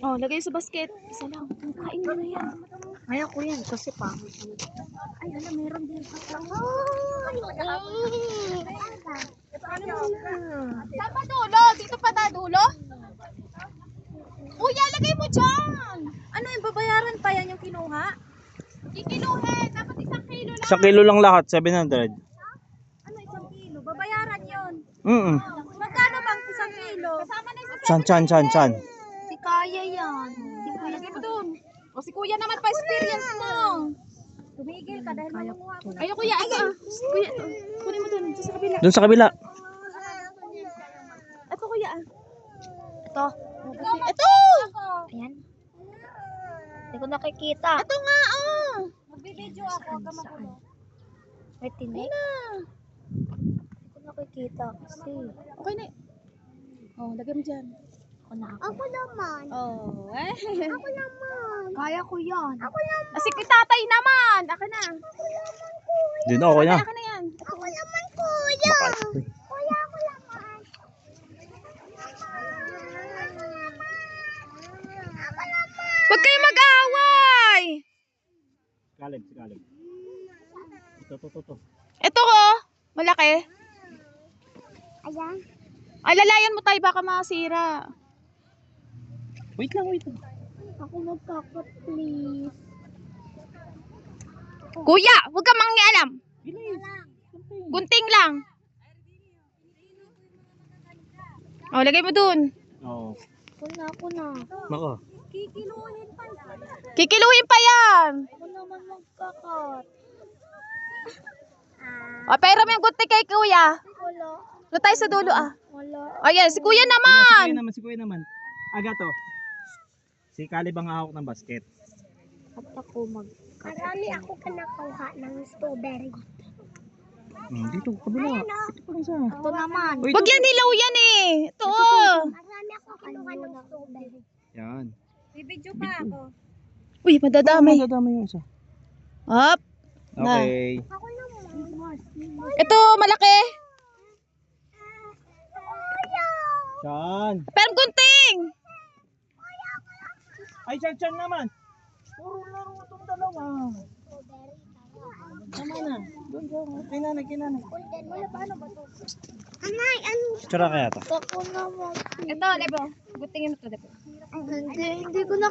Oh, lagay sa basket. Isa lang. Kain mo na yan. Kaya ko yan kasi pa. Ay, alam, meron din. Saan pa dulo? Dito pa ta dulo? Kuya, lagay mo dyan. Ano yung babayaran pa yan yung kinuha? Kikiluhin. Dapat 1 kilo lang. 1 kilo lang lahat, 700. Ano 1 kilo? Babayaran yun. Magkano bang 1 kilo? Kasama na yung Chan. Si Kaya yan. lagay mo dun. O si kuya naman pa experience mo. Tumigil ka dahil mangunguha ko. Ayun kuya, ito. Kuya, ito. Kunin mo dun. Sa kabila. Doon sa kabila. Ito kuya. Ito. Ito. Ayan. Hindi ko nakikita. Ito nga, oh. Magbibideo ako. Huwag ka magulo. May tinik. Hindi ko nakikita kasi. Okay na. Oh, lagay mo dyan. Ako na ako. Ako naman. Oh, Ako naman. Kaya ko yan. Ako naman. Kasi kay tatay naman. Ako na. Doon okay na. Ako na yan. Ako naman kuya. Kuya ako naman. Ako naman. Huwag kayo mag-away. Kalim. Ito. Ito ko. Malaki. Ayan. Ay, lalayan mo tayo. Baka masira. Wait lang. Ako magkakot please. Kuya, huwag kang mangialam. Gunting lang. Oh, lagay mo dun. Oo. Ako na. Nako. Kikiluhin pa yan. Kikiluhin pa yan. Ako naman magkakot. O, pero may gunting kay kuya. Wala. Doon tayo sa dulo, ah. Wala. Ayan, si kuya naman. Si kuya naman. Agato. Si Caleb ang hawak ng basket. At ako Marami ako kanakuha ng strawberry. Dito, kabila. Ito pa isa. Ito naman. Uy, Huwag yan, hilaw yan eh. Ito, oh. Marami ako kinuha ng strawberry. Yan. Bibidyo pa ako. Uy, madadamay. Madadamay yung isa. Hop. Okay. Ako naman. Ito, malaki. Chan. Pero gunting. Ay, Chan naman. Puro laro itong dalawa. Tama na. Doon. Kinanay. Wala pa ano ba ito? Anay, ano? Tsura kaya to. Ako naman. Ito, lebo. Guntingin mo ito, lebo. Hindi ko na